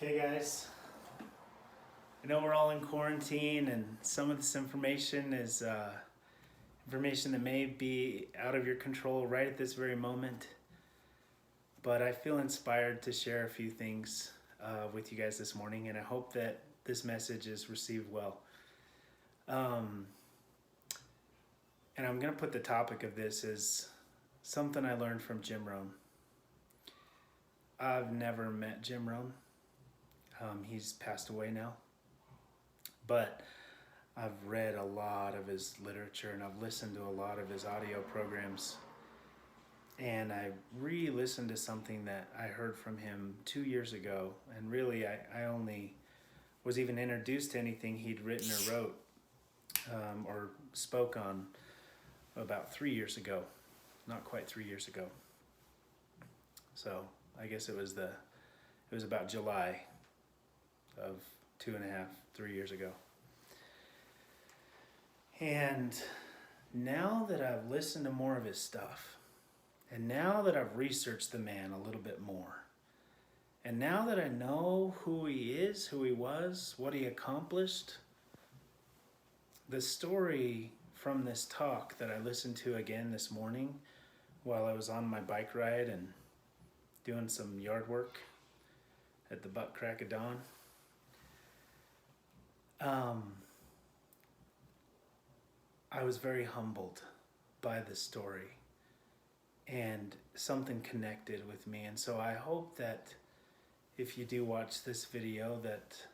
Okay, guys, I know we're all in quarantine and some of this information is information that may be out of your control right at this very moment, but I feel inspired to share a few things with you guys this morning, and I hope that this message is received well. And I'm going to put the topic of this as something I learned from Jim Rohn. I've never met Jim Rohn. He's passed away now, but I've read a lot of his literature and I've listened to a lot of his audio programs, and I re-listened to something that I heard from him 2 years ago, and really I only was even introduced to anything he'd written or wrote or spoke on about 3 years ago, not quite 3 years ago. So I guess it was about July of 2.5, 3 years ago. And now that I've listened to more of his stuff, and now that I've researched the man a little bit more, and now that I know who he is, who he was, what he accomplished, the story from this talk that I listened to again this morning while I was on my bike ride and doing some yard work at the butt crack of dawn, I was very humbled by the story, and something connected with me. And so I hope that if you do watch this video that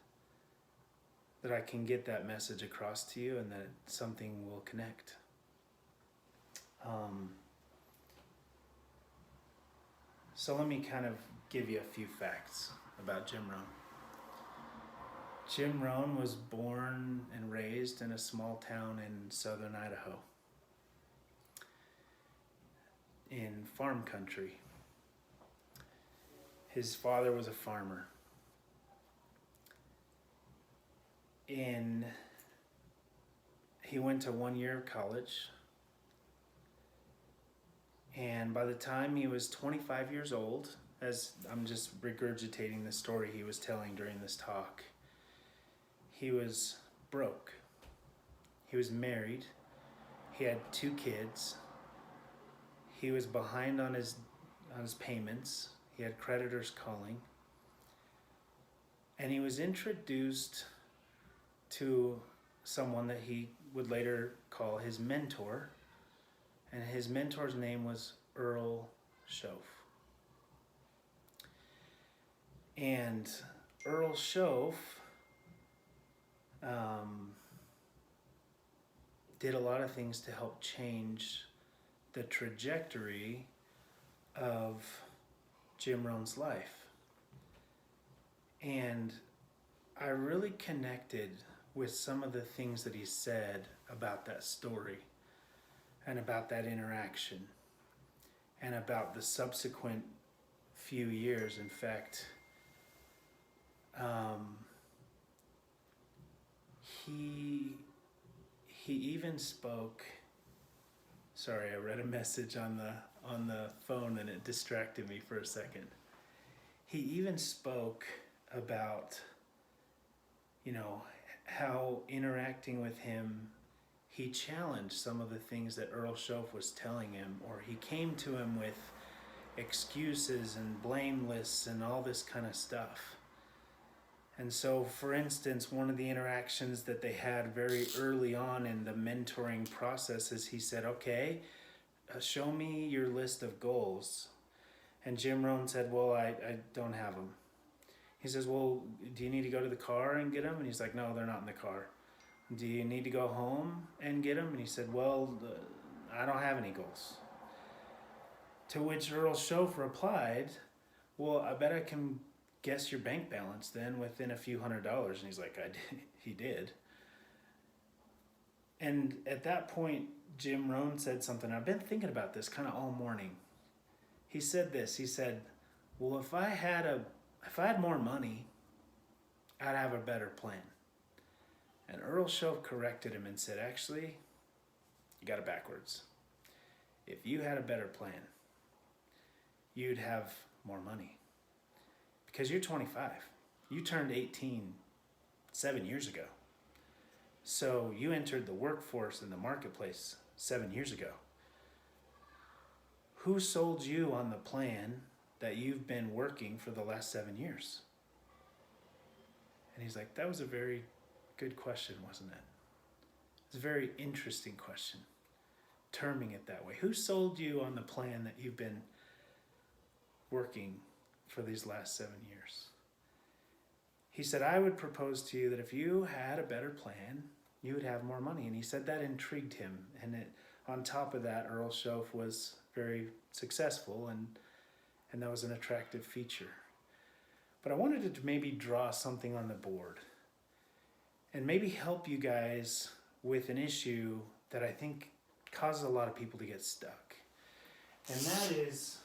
I can get that message across to you and that something will connect. So let me kind of give you a few facts about Jim Rohn. Jim Rohn was born and raised in a small town in southern Idaho, in farm country. His father was a farmer. He went to 1 year of college, and by the time he was 25 years old, as I'm just regurgitating the story he was telling during this talk, he was broke. He was married. He had 2 kids. He was behind on his payments. He had creditors calling. And he was introduced to someone that he would later call his mentor. And his mentor's name was Earl Shoaff. And Earl Shoaff did a lot of things to help change the trajectory of Jim Rohn's life. And I really connected with some of the things that he said about that story and about that interaction and about the subsequent few years. In fact, he even spoke. Sorry, I read a message on the phone and it distracted me for a second. He even spoke about, how interacting with him, he challenged some of the things that Earl Shoaff was telling him, or he came to him with excuses and blame lists and all this kind of stuff. And so, for instance, one of the interactions that they had very early on in the mentoring process is he said, okay, show me your list of goals. And Jim Rohn said, well, I don't have them. He says, well, do you need to go to the car and get them? And he's like, no, they're not in the car. Do you need to go home and get them? And he said, well, I don't have any goals. To which Earl Shoaff replied, well, I bet I can guess your bank balance then within a few $100s. And he's like, he did. And at that point, Jim Rohn said something. I've been thinking about this kind of all morning. He said this. He said, well, if I had more money, I'd have a better plan. And Earl Shoaff corrected him and said, actually, you got it backwards. If you had a better plan, you'd have more money. Because you're 25. You turned 18 7 years ago. So you entered the workforce in the marketplace 7 years ago. Who sold you on the plan that you've been working for the last 7 years? And he's like, that was a very good question, wasn't it? It's a very interesting question, terming it that way. Who sold you on the plan that you've been working for these last 7 years? He said, I would propose to you that if you had a better plan, you would have more money. And he said that intrigued him. And on top of that, Earl Shoaff was very successful, and that was an attractive feature. But I wanted to maybe draw something on the board and maybe help you guys with an issue that I think causes a lot of people to get stuck. And that is,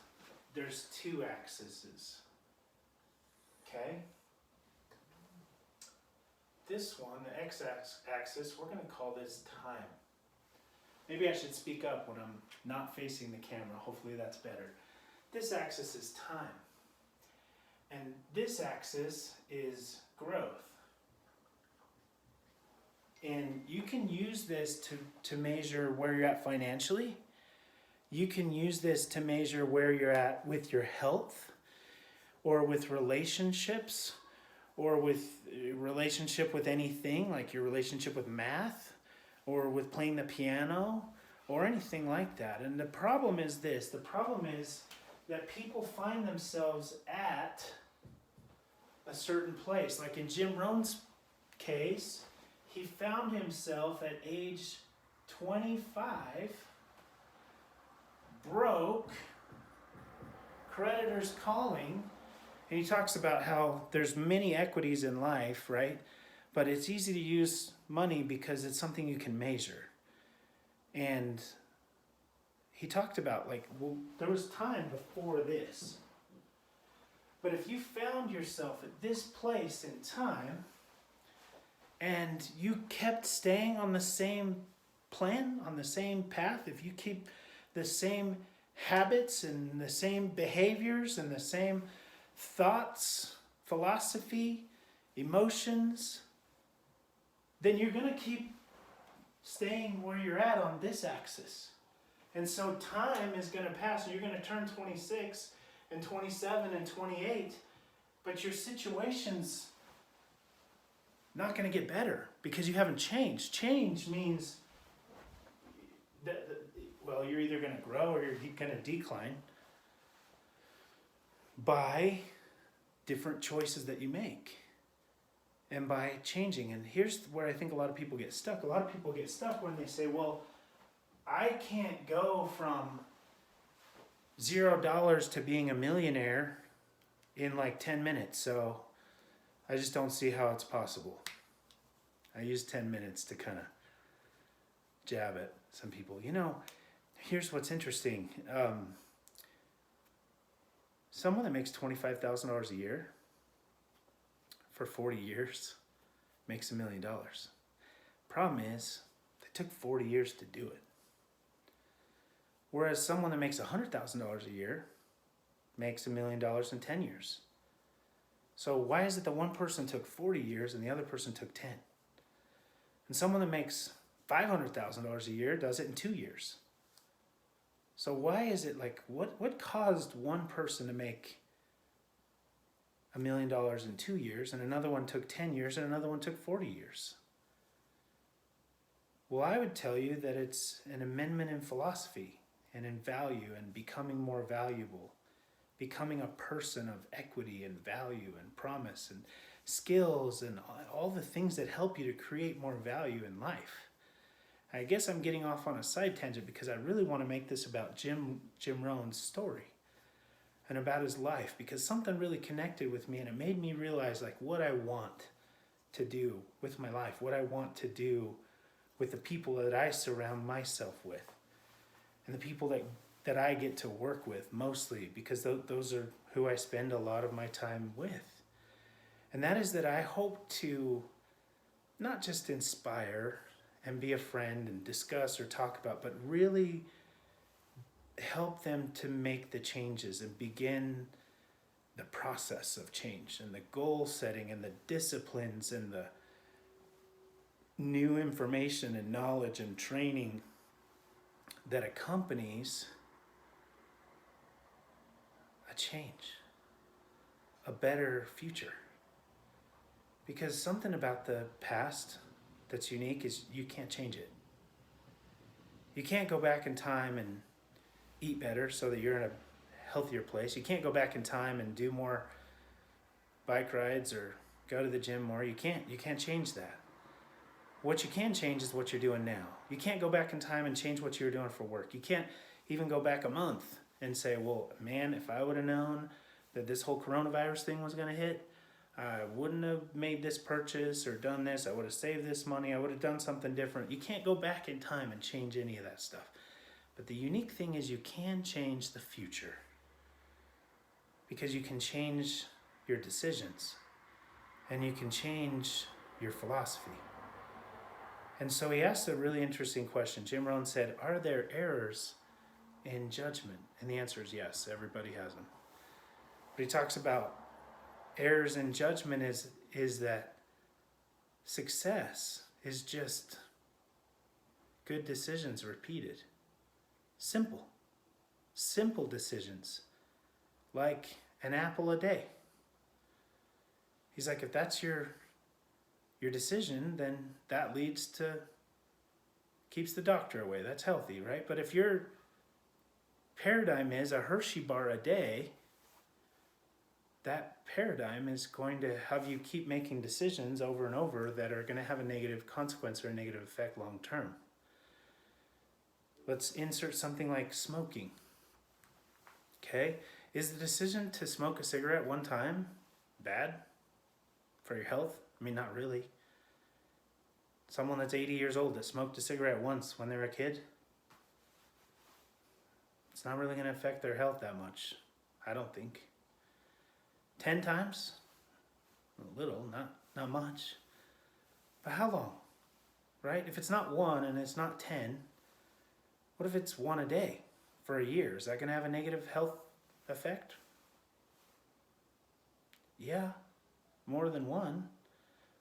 there's two axes. Okay? This one, the x-axis, we're going to call this time. Maybe I should speak up when I'm not facing the camera. Hopefully that's better. This axis is time. And this axis is growth. And you can use this to measure where you're at financially. You can use this to measure where you're at with your health, or with relationships, or with relationship with anything, like your relationship with math, or with playing the piano, or anything like that. And the problem is this. The problem is that people find themselves at a certain place. Like in Jim Rohn's case, he found himself at age 25, broke, creditors calling, and he talks about how there's many equities in life, right? But it's easy to use money because it's something you can measure. And he talked about, like, well, there was time before this. But if you found yourself at this place in time, and you kept staying on the same plan, on the same path, if you keep the same habits and the same behaviors and the same thoughts, philosophy, emotions, then you're going to keep staying where you're at on this axis. And so time is going to pass, and you're going to turn 26 and 27 and 28, but your situation's not going to get better because you haven't changed. Change means that, well, you're either going to grow or you're going to decline by different choices that you make and by changing. And here's where I think a lot of people get stuck. A lot of people get stuck when they say, well, I can't go from $0 to being a millionaire in like 10 minutes, so I just don't see how it's possible. I use 10 minutes to kind of jab at some people. You know, here's what's interesting. Someone that makes $25,000 a year for 40 years makes $1 million. Problem is, they took 40 years to do it. Whereas someone that makes $100,000 a year makes $1 million in 10 years. So why is it that one person took 40 years and the other person took 10? And someone that makes $500,000 a year does it in 2 years. So why is it like, what caused one person to make $1 million in 2 years and another one took 10 years and another one took 40 years? Well, I would tell you that it's an amendment in philosophy and in value and becoming more valuable, becoming a person of equity and value and promise and skills and all the things that help you to create more value in life. I guess I'm getting off on a side tangent because I really want to make this about Jim Rohn's story and about his life, because something really connected with me and it made me realize like what I want to do with my life, what I want to do with the people that I surround myself with and the people that I get to work with mostly, because those are who I spend a lot of my time with. And that is that I hope to not just inspire and be a friend and discuss or talk about, but really help them to make the changes and begin the process of change and the goal setting and the disciplines and the new information and knowledge and training that accompanies a change, a better future. Because something about the past that's unique is you can't change it. You can't go back in time and eat better so that you're in a healthier place. You can't go back in time and do more bike rides or go to the gym more. You can't change that. What you can change is what you're doing now. You can't go back in time and change what you were doing for work. You can't even go back a month and say, well, man, if I would have known that this whole coronavirus thing was going to hit, I wouldn't have made this purchase or done this. I would have saved this money. I would have done something different. You can't go back in time and change any of that stuff. But the unique thing is you can change the future because you can change your decisions and you can change your philosophy. And so he asked a really interesting question. Jim Rohn said, are there errors in judgment? And the answer is yes, everybody has them. But he talks about errors in judgment is that success is just good decisions repeated. Simple decisions, like an apple a day. He's like, if that's your decision, then that keeps the doctor away. That's healthy, right? But if your paradigm is a Hershey bar a day, that paradigm is going to have you keep making decisions over and over that are going to have a negative consequence or a negative effect long term. Let's insert something like smoking. Okay? Is the decision to smoke a cigarette one time bad for your health? I mean, not really. Someone that's 80 years old that smoked a cigarette once when they were a kid, it's not really going to affect their health that much, I don't think. 10 times? A little, not much. But how long? Right? If it's not one and it's not 10, what if it's one a day for a year? Is that going to have a negative health effect? Yeah, more than one.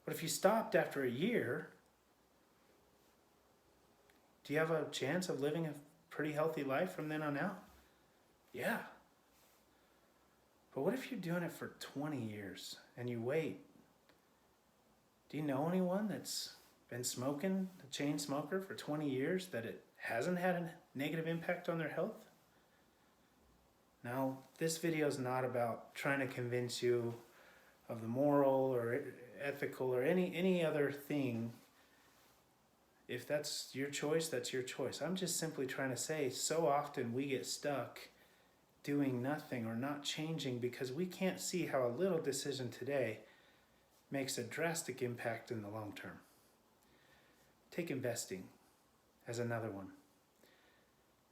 But if you stopped after a year, do you have a chance of living a pretty healthy life from then on out? Yeah. But what if you're doing it for 20 years and you wait? Do you know anyone that's been smoking, a chain smoker, for 20 years that it hasn't had a negative impact on their health? Now, this video is not about trying to convince you of the moral or ethical or any other thing. If that's your choice, that's your choice. I'm just simply trying to say, so often we get stuck doing nothing or not changing because we can't see how a little decision today makes a drastic impact in the long term. Take investing as another one.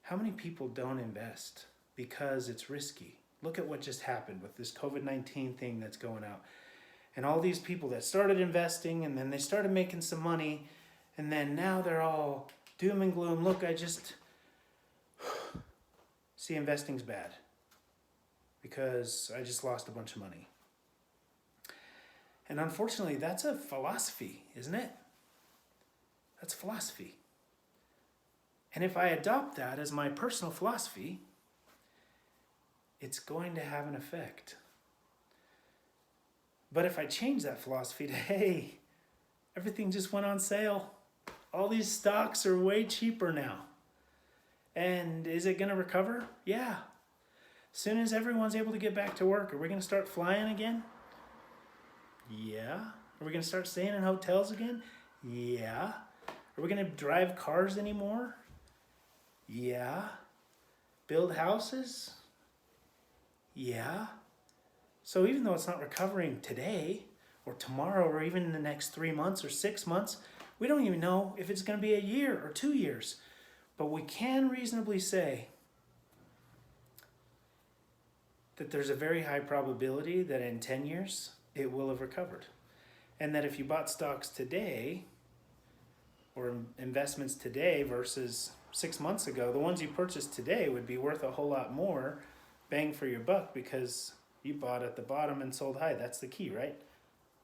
How many people don't invest because it's risky? Look at what just happened with this COVID-19 thing that's going out. And all these people that started investing and then they started making some money and then now they're all doom and gloom. Look, I just see investing's bad because I just lost a bunch of money. And unfortunately, that's a philosophy, isn't it? That's philosophy. And if I adopt that as my personal philosophy, it's going to have an effect. But if I change that philosophy to, hey, everything just went on sale. All these stocks are way cheaper now. And is it going to recover? Yeah. As soon as everyone's able to get back to work, are we going to start flying again? Yeah. Are we going to start staying in hotels again? Yeah. Are we going to drive cars anymore? Yeah. Build houses? Yeah. So even though it's not recovering today or tomorrow or even in the next 3 months or 6 months, we don't even know if it's going to be a year or 2 years. But we can reasonably say that there's a very high probability that in 10 years it will have recovered. And that if you bought stocks today or investments today versus 6 months ago, the ones you purchased today would be worth a whole lot more bang for your buck because You bought at the bottom and sold high. That's the key, right?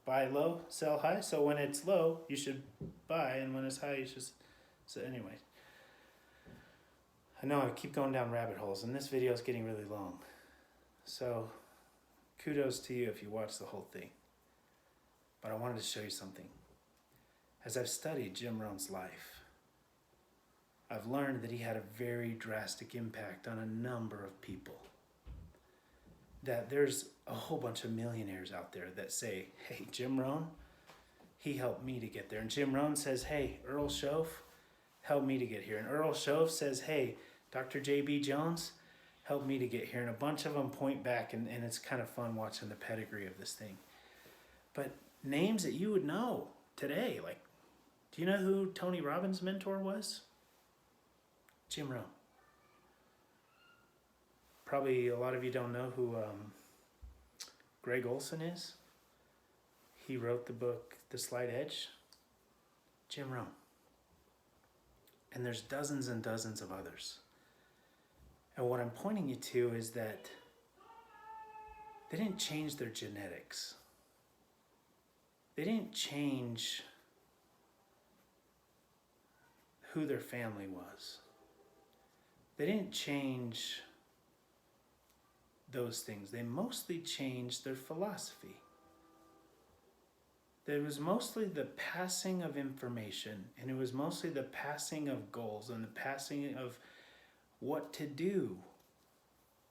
Buy low, sell high. So when it's low, you should buy, and when it's high, you should. So anyway, I know I keep going down rabbit holes, and this video is getting really long. So kudos to you if you watch the whole thing. But I wanted to show you something. As I've studied Jim Rohn's life, I've learned that he had a very drastic impact on a number of people. That there's a whole bunch of millionaires out there that say, hey, Jim Rohn, he helped me to get there. And Jim Rohn says, hey, Earl Shoaff helped me to get here. And Earl Shoaff says, hey, Dr. J.B. Jones helped me to get here. And a bunch of them point back, and it's kind of fun watching the pedigree of this thing. But names that you would know today, like, do you know who Tony Robbins' mentor was? Jim Rohn. Probably a lot of you don't know who Greg Olson is. He wrote the book, The Slight Edge. Jim Rohn. And there's dozens and dozens of others. And what I'm pointing you to is that they didn't change their genetics. They didn't change who their family was. They didn't change those things. They mostly changed their philosophy. There was mostly the passing of information, and it was mostly the passing of goals and the passing of what to do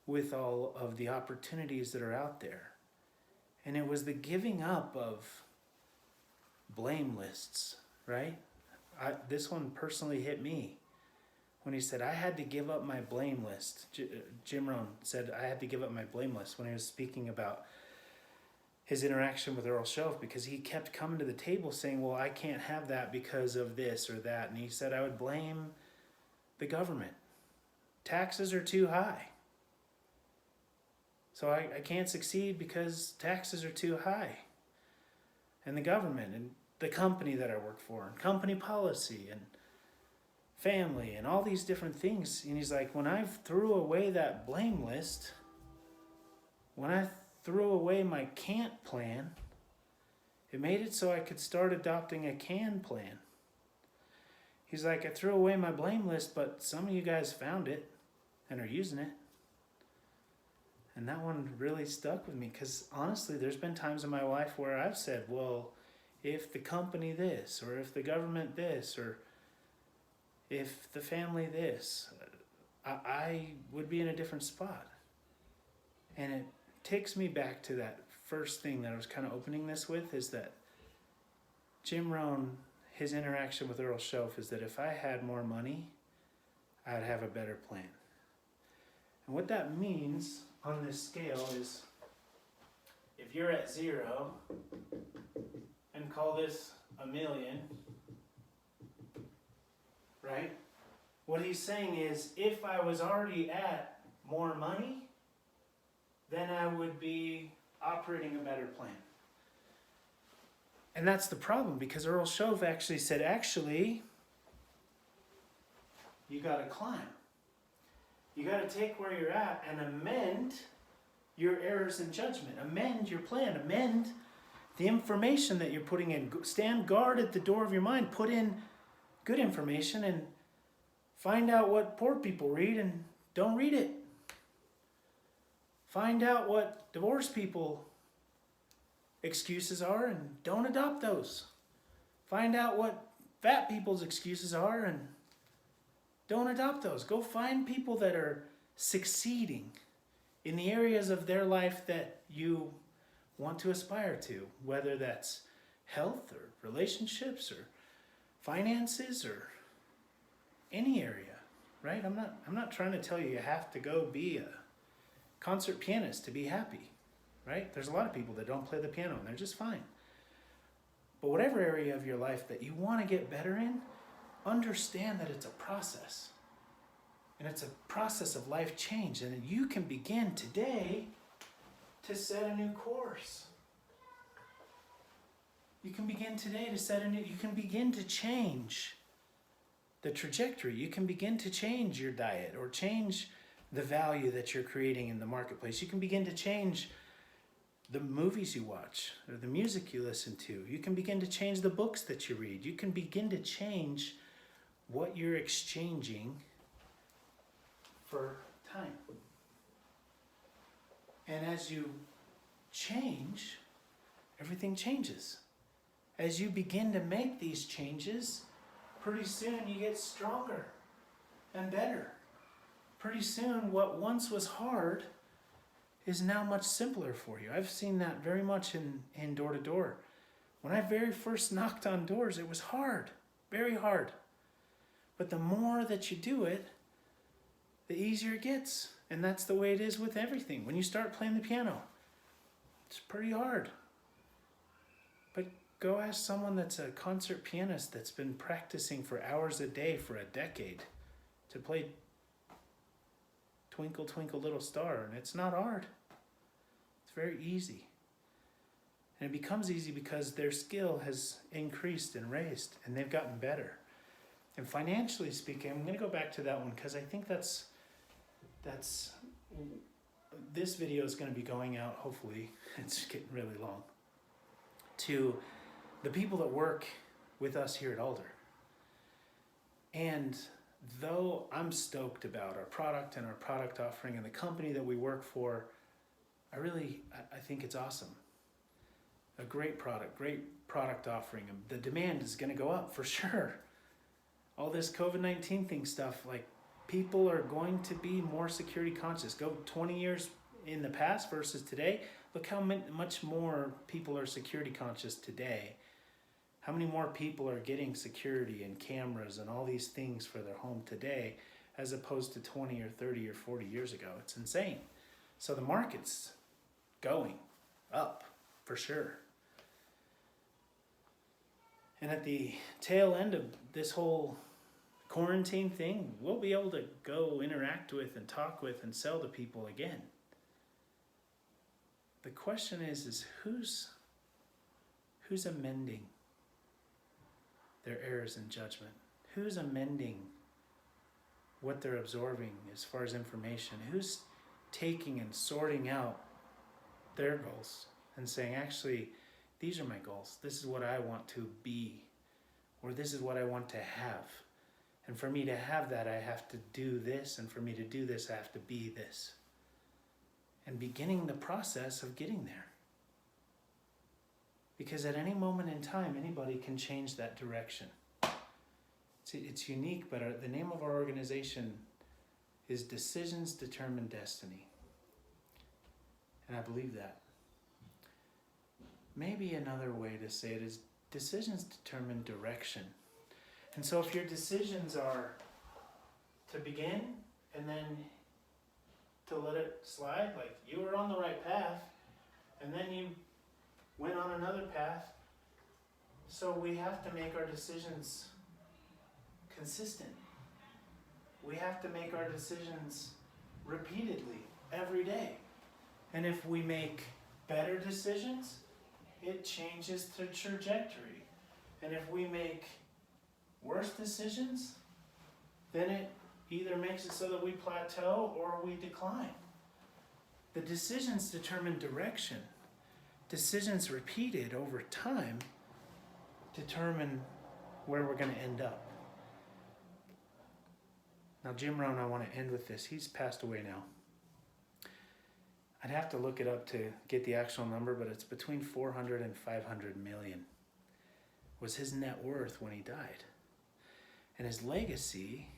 with all of the opportunities that are out there. And it was the giving up of blame lists, right? This one personally hit me. When he said, I had to give up my blame list. Jim Rohn said, I had to give up my blame list when he was speaking about his interaction with Earl Shoaff, because he kept coming to the table saying, well, I can't have that because of this or that. And he said, I would blame the government. Taxes are too high. So I can't succeed because taxes are too high. And the government and the company that I work for and company policy and family and all these different things. And he's like, when I threw away that blame list, when I threw away my can't plan, it made it so I could start adopting a can plan. He's like, I threw away my blame list, but some of you guys found it and are using it. And that one really stuck with me, because honestly, there's been times in my life where I've said, well, if the company this, or if the government this, or if the family this, I would be in a different spot. And it takes me back to that first thing that I was kind of opening this with, is that Jim Rohn, his interaction with Earl Shoaff, is that if I had more money, I'd have a better plan. And what that means on this scale is, if you're at 0 and call this a million, right? What he's saying is, if I was already at more money, then I would be operating a better plan. And that's the problem, because Earl Shoaff actually said, you got to climb. You got to take where you're at and amend your errors in judgment. Amend your plan. Amend the information that you're putting in. Stand guard at the door of your mind. Put in good information and find out what poor people read and don't read it. Find out what divorced people excuses are and don't adopt those. Find out what fat people's excuses are and don't adopt those. Go find people that are succeeding in the areas of their life that you want to aspire to, whether that's health or relationships or finances or any area, right? I'm not trying to tell you have to go be a concert pianist to be happy, right? There's a lot of people that don't play the piano and they're just fine. But whatever area of your life that you want to get better in, understand that it's a process. And it's a process of life change. And you can begin today to set a new course. You can begin today to set a new, you can begin to change the trajectory. You can begin to change your diet or change the value that you're creating in the marketplace. You can begin to change the movies you watch or the music you listen to. You can begin to change the books that you read. You can begin to change what you're exchanging for time. And as you change, everything changes. As you begin to make these changes, pretty soon you get stronger and better. Pretty soon what once was hard is now much simpler for you. I've seen that very much in door to door. When I very first knocked on doors, it was hard, very hard. But the more that you do it, the easier it gets. And that's the way it is with everything. When you start playing the piano, it's pretty hard. But go ask someone that's a concert pianist that's been practicing for hours a day for a decade to play Twinkle, Twinkle, Little Star, and it's not hard. It's very easy. And it becomes easy because their skill has increased and raised, and they've gotten better. And financially speaking, I'm going to go back to that one because I think that's this video is going to be going out, hopefully, it's getting really long, to the people that work with us here at Alder. And though I'm stoked about our product and our product offering and the company that we work for, I think it's awesome. A great product offering. The demand is going to go up for sure. All this COVID-19 thing stuff, like, people are going to be more security conscious. Go 20 years in the past versus today. Look how much more people are security conscious today. How many more people are getting security and cameras and all these things for their home today as opposed to 20 or 30 or 40 years ago? It's insane. So the market's going up for sure. And at the tail end of this whole quarantine thing, we'll be able to go interact with and talk with and sell to people again. The question is who's amending their errors in judgment? Who's amending what they're absorbing as far as information? Who's taking and sorting out their goals and saying, actually, these are my goals. This is what I want to be, or this is what I want to have. And for me to have that, I have to do this. And for me to do this, I have to be this. And beginning the process of getting there. Because at any moment in time, anybody can change that direction. It's unique, but the name of our organization is Decisions Determine Destiny. And I believe that. Maybe another way to say it is decisions determine direction. And so if your decisions are to begin and then to let it slide, like you were on the right path and then you went on another path, so we have to make our decisions consistent. We have to make our decisions repeatedly every day. And if we make better decisions, it changes the trajectory. And if we make worse decisions, then it either makes it so that we plateau or we decline. The decisions determine direction. Decisions repeated over time determine where we're going to end up. Now, Jim Rohn, I want to end with this. He's passed away now. I'd have to look it up to get the actual number, but it's between 400 and 500 million was his net worth when he died. And his legacy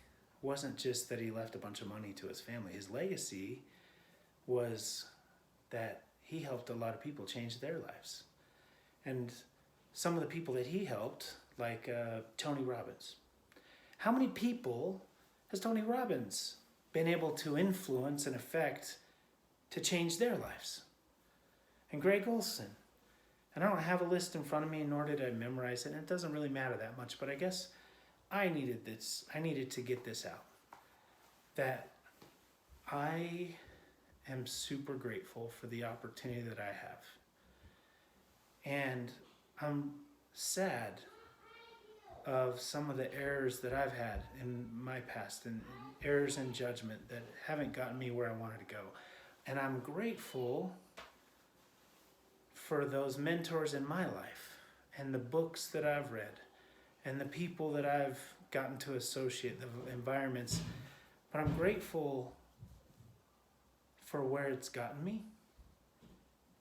wasn't just that he left a bunch of money to his family. His legacy was that he helped a lot of people change their lives. And some of the people that he helped, like Tony Robbins. How many people has Tony Robbins been able to influence and affect to change their lives? And Greg Olson. And I don't have a list in front of me, nor did I memorize it, and it doesn't really matter that much, but I guess I needed this. I needed to get this out. That I am super grateful for the opportunity that I have. And I'm sad of some of the errors that I've had in my past and errors in judgment that haven't gotten me where I wanted to go. And I'm grateful for those mentors in my life and the books that I've read and the people that I've gotten to associate, the environments, but I'm grateful for where it's gotten me.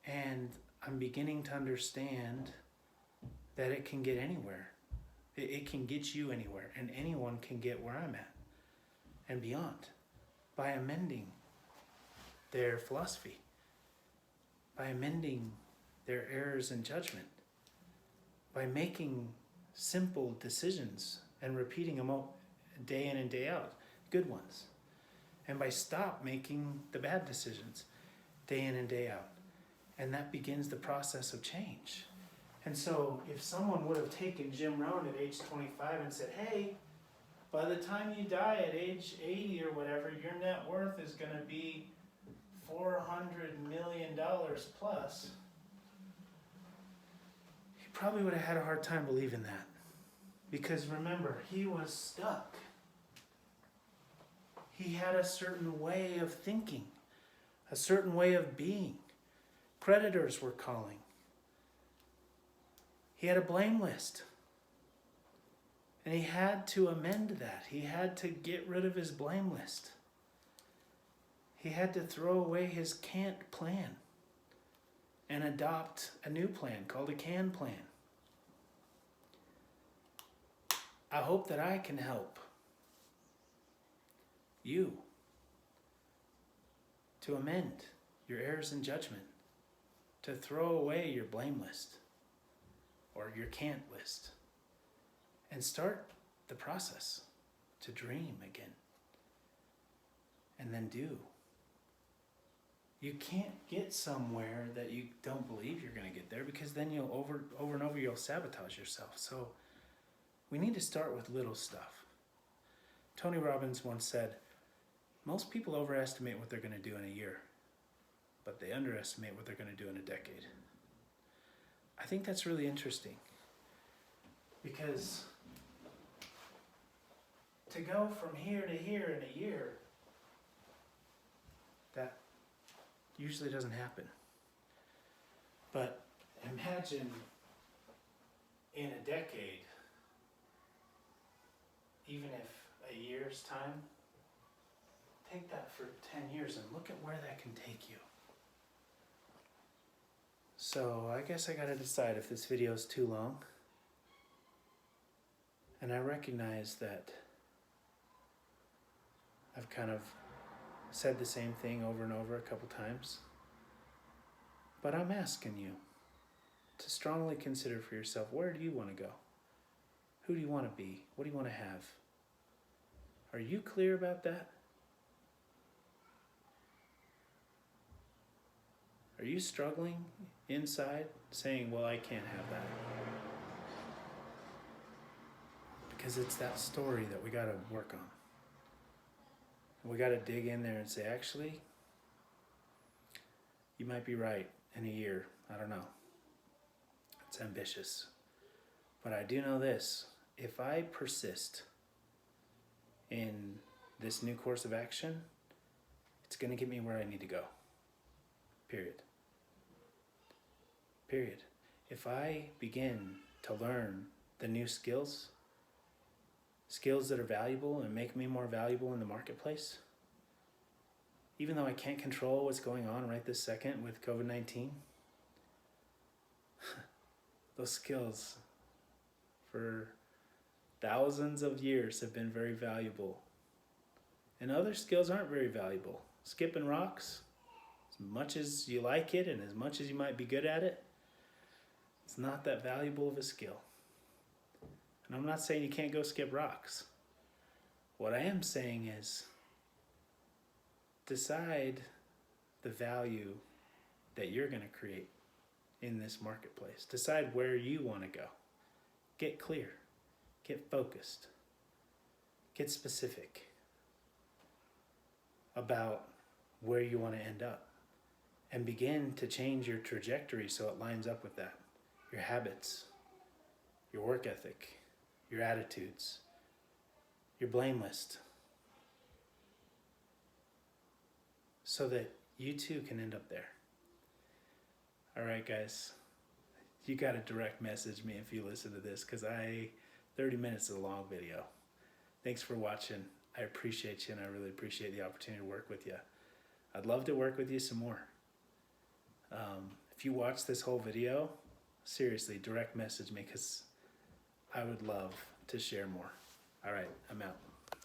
And I'm beginning to understand that it can get anywhere. It can get you anywhere, and anyone can get where I'm at and beyond by amending their philosophy, by amending their errors in judgment, by making simple decisions and repeating them day in and day out, good ones, and by stop making the bad decisions day in and day out. And that begins the process of change. And so if someone would have taken Jim Rohn at age 25 and said, hey, by the time you die at age 80 or whatever, your net worth is going to be $400 million plus, he probably would have had a hard time believing that. Because remember, he was stuck. He had a certain way of thinking, a certain way of being. Creditors were calling. He had a blame list. And he had to amend that. He had to get rid of his blame list. He had to throw away his can't plan and adopt a new plan called a can plan. I hope that I can help you to amend your errors in judgment, to throw away your blame list or your can't list, and start the process to dream again, and then do. You can't get somewhere that you don't believe you're going to get there, because then you'll over and over you'll sabotage yourself. So we need to start with little stuff. Tony Robbins once said, most people overestimate what they're going to do in a year, but they underestimate what they're going to do in a decade. I think that's really interesting, because to go from here to here in a year, that usually doesn't happen. But imagine in a decade, even if a year's time, take that for 10 years and look at where that can take you. So I guess I gotta decide if this video is too long. And I recognize that I've kind of said the same thing over and over a couple times. But I'm asking you to strongly consider for yourself, where do you want to go? Who do you want to be? What do you want to have? Are you clear about that? Are you struggling inside, saying, well, I can't have that? Because it's that story that we got to work on. And we got to dig in there and say, actually, you might be right in a year. I don't know. It's ambitious. But I do know this. If I persist in this new course of action, it's going to get me where I need to go. Period. Period. If I begin to learn the new skills that are valuable and make me more valuable in the marketplace, even though I can't control what's going on right this second with COVID-19, those skills for thousands of years have been very valuable. And other skills aren't very valuable. Skipping rocks, as much as you like it and as much as you might be good at it, it's not that valuable of a skill. And I'm not saying you can't go skip rocks. What I am saying is, decide the value that you're going to create in this marketplace. Decide where you want to go. Get clear. Get focused. Get specific about where you want to end up. And begin to change your trajectory so it lines up with that. Your habits, your work ethic, your attitudes, your blame list. So that you too can end up there. All right, guys. You got to direct message me if you listen to this, because 30 minutes is a long video. Thanks for watching. I appreciate you, and I really appreciate the opportunity to work with you. I'd love to work with you some more. If you watch this whole video, seriously, direct message me, because I would love to share more. All right, I'm out.